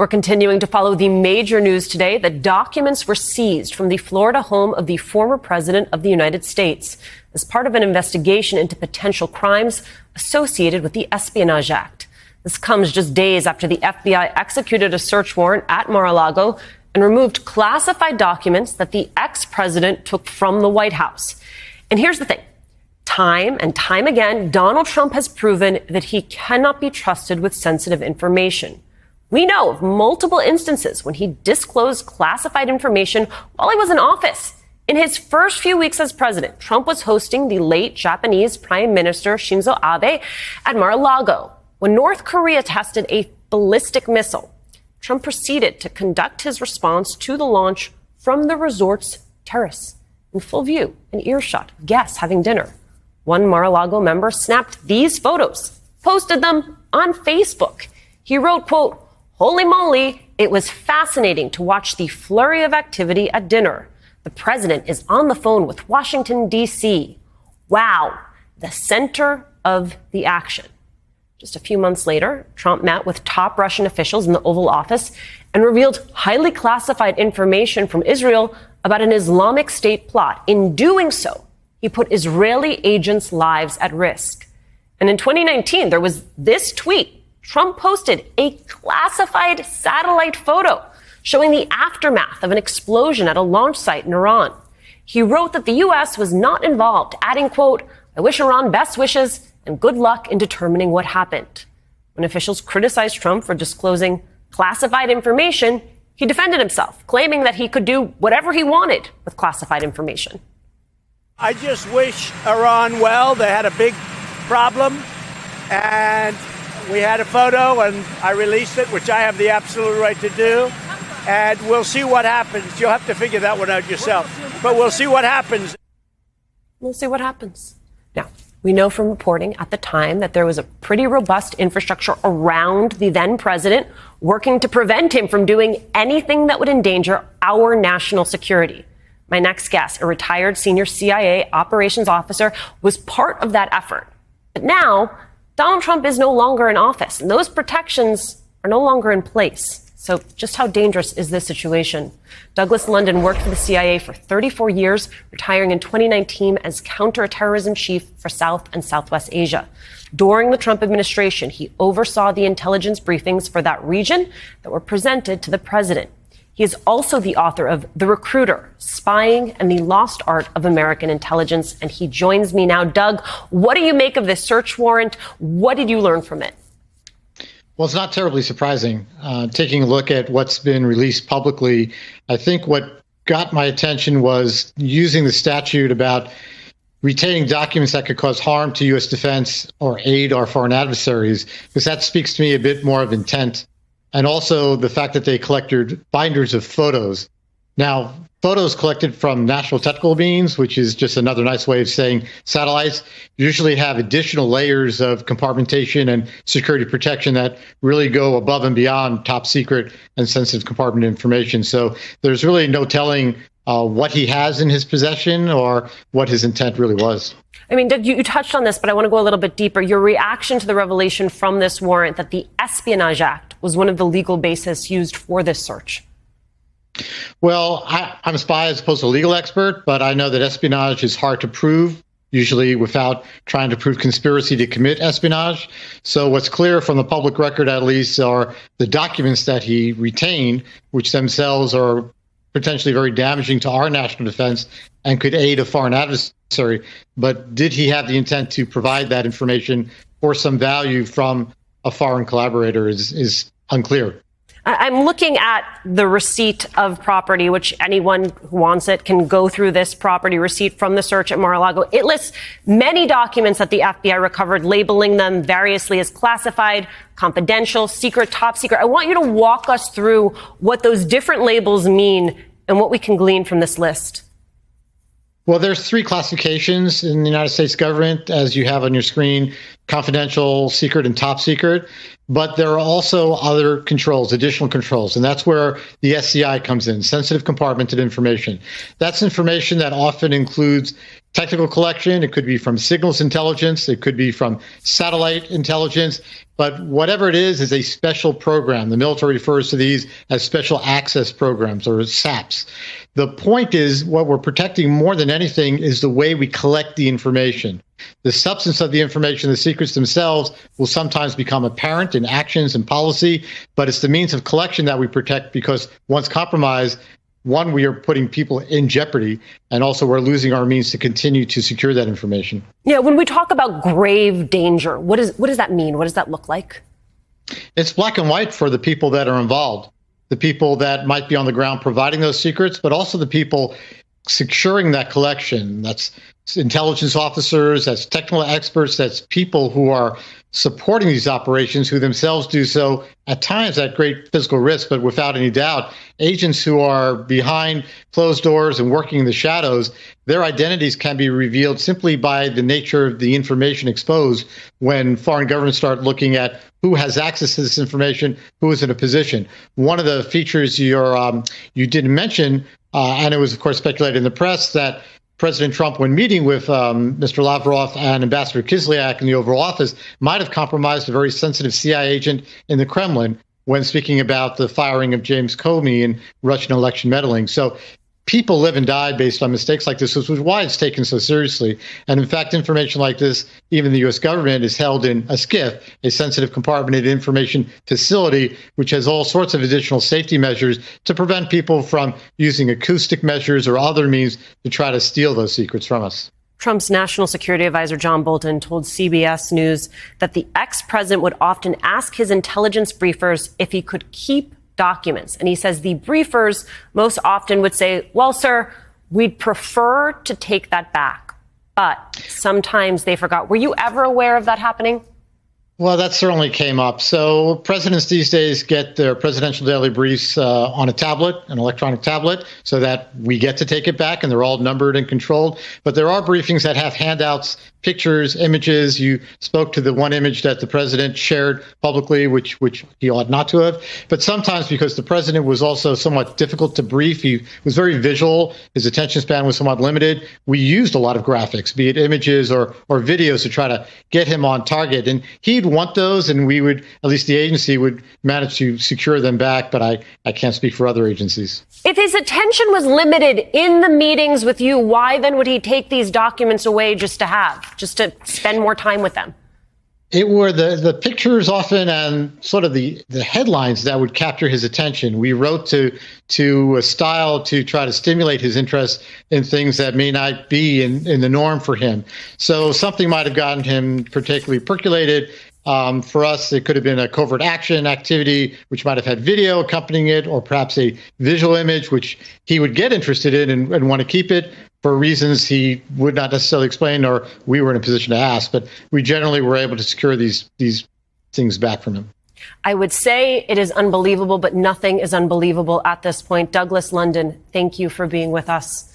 We're continuing to follow the major news today. The documents were seized from the Florida home of the former president of the United States as part of an investigation into potential crimes associated with the Espionage Act. This comes just days after the FBI executed a search warrant at Mar-a-Lago and removed classified documents that the ex-president took from the White House. And here's the thing. Time and time again, Donald Trump has proven that he cannot be trusted with sensitive information. We know of multiple instances when he disclosed classified information while he was in office. In his first few weeks as president, Trump was hosting the late Japanese Prime Minister Shinzo Abe at Mar-a-Lago. When North Korea tested a ballistic missile, Trump proceeded to conduct his response to the launch from the resort's terrace in full view and earshot of guests having dinner. One Mar-a-Lago member snapped these photos, posted them on Facebook. He wrote, quote, "Holy moly, it was fascinating to watch the flurry of activity at dinner. The president is on the phone with Washington, D.C. Wow, the center of the action." Just a few months later, Trump met with top Russian officials in the Oval Office and revealed highly classified information from Israel about an Islamic State plot. In doing so, he put Israeli agents' lives at risk. And in 2019, there was this tweet. Trump posted a classified satellite photo showing the aftermath of an explosion at a launch site in Iran. He wrote that the U.S. was not involved, adding, quote, "I wish Iran best wishes and good luck in determining what happened." When officials criticized Trump for disclosing classified information, he defended himself, claiming that he could do whatever he wanted with classified information. I just wish Iran well. They had a big problem, and we had a photo, and I released it, which I have the absolute right to do. And we'll see what happens. You'll have to figure that one out yourself. But we'll see what happens. We'll see what happens. Now, we know from reporting at the time that there was a pretty robust infrastructure around the then president working to prevent him from doing anything that would endanger our national security. My next guest, a retired senior CIA operations officer, was part of that effort. But now, Donald Trump is no longer in office, and those protections are no longer in place. So just how dangerous is this situation? Douglas London worked for the CIA for 34 years, retiring in 2019 as counterterrorism chief for South and Southwest Asia. During the Trump administration, he oversaw the intelligence briefings for that region that were presented to the president. He is also the author of The Recruiter, Spying and the Lost Art of American Intelligence, and he joins me now. Doug, what do you make of this search warrant? What did you learn from it? Well, it's not terribly surprising. Taking a look at what's been released publicly, I think what got my attention was using the statute about retaining documents that could cause harm to U.S. defense or aid our foreign adversaries, because that speaks to me a bit more of intent. And also the fact that they collected binders of photos. Now, photos collected from national technical means, which is just another nice way of saying satellites, usually have additional layers of compartmentation and security protection that really go above and beyond top secret and sensitive compartment information. So there's really no telling what he has in his possession or what his intent really was. I mean, Doug, you touched on this, but I want to go a little bit deeper. Your reaction to the revelation from this warrant that the Espionage Act was one of the legal bases used for this search. Well, I'm a spy as opposed to a legal expert, but I know that espionage is hard to prove, usually without trying to prove conspiracy to commit espionage. So what's clear from the public record, at least, are the documents that he retained, which themselves are potentially very damaging to our national defense and could aid a foreign adversary. But did he have the intent to provide that information for some value from a foreign collaborator is unclear. I'm looking at the receipt of property, which anyone who wants it can go through this property receipt from the search at Mar-a-Lago. It lists many documents that the FBI recovered, labeling them variously as classified, confidential, secret, top secret. I want you to walk us through what those different labels mean and what we can glean from this list. Well, there's three classifications in the United States government, as you have on your screen: confidential, secret, and top secret. But there are also other controls, additional controls, and that's where the SCI comes in, sensitive compartmented information. That's information that often includes technical collection. It could be from signals intelligence. It could be from satellite intelligence. But whatever it is a special program. The military refers to these as special access programs, or SAPs. The point is, what we're protecting more than anything is the way we collect the information. The substance of the information, the secrets themselves, will sometimes become apparent in actions and policy, but it's the means of collection that we protect, because once compromised, one, we are putting people in jeopardy, and also we're losing our means to continue to secure that information. Yeah, when we talk about grave danger, what does that mean? What does that look like? It's black and white for the people that are involved, the people that might be on the ground providing those secrets, but also the people securing that collection. That's intelligence officers, that's technical experts, that's people who are supporting these operations, who themselves do so at times at great physical risk, but without any doubt, agents who are behind closed doors and working in the shadows, their identities can be revealed simply by the nature of the information exposed when foreign governments start looking at who has access to this information, who is in a position. One of the features you didn't mention, and it was, of course, speculated in the press, that President Trump, when meeting with Mr. Lavrov and Ambassador Kislyak in the Oval Office, might have compromised a very sensitive CIA agent in the Kremlin when speaking about the firing of James Comey and Russian election meddling. So people live and die based on mistakes like this, which is why it's taken so seriously. And in fact, information like this, even the U.S. government, is held in a SCIF, a sensitive compartmented information facility, which has all sorts of additional safety measures to prevent people from using acoustic measures or other means to try to steal those secrets from us. Trump's national security advisor, John Bolton, told CBS News that the ex-president would often ask his intelligence briefers if he could keep documents. And he says the briefers most often would say, well, sir, we'd prefer to take that back. But sometimes they forgot. Were you ever aware of that happening? Well, that certainly came up. So presidents these days get their presidential daily briefs on a tablet, an electronic tablet, so that we get to take it back, and they're all numbered and controlled. But there are briefings that have handouts, pictures, images. You spoke to the one image that the president shared publicly, which he ought not to have. But sometimes, because the president was also somewhat difficult to brief, he was very visual, his attention span was somewhat limited, we used a lot of graphics, be it images or videos, to try to get him on target. And he'd want those, and we would, at least the agency would manage to secure them back, but I can't speak for other agencies. If his attention was limited in the meetings with you, why then would he take these documents away just to spend more time with them? It were the pictures often and sort of the headlines that would capture his attention. We wrote to a style to try to stimulate his interest in things that may not be in the norm for him. So something might have gotten him particularly percolated. For us, it could have been a covert action activity, which might have had video accompanying it, or perhaps a visual image, which he would get interested in and want to keep it for reasons he would not necessarily explain, or we were in a position to ask. But we generally were able to secure these things back from him. I would say it is unbelievable, but nothing is unbelievable at this point. Douglas London, thank you for being with us.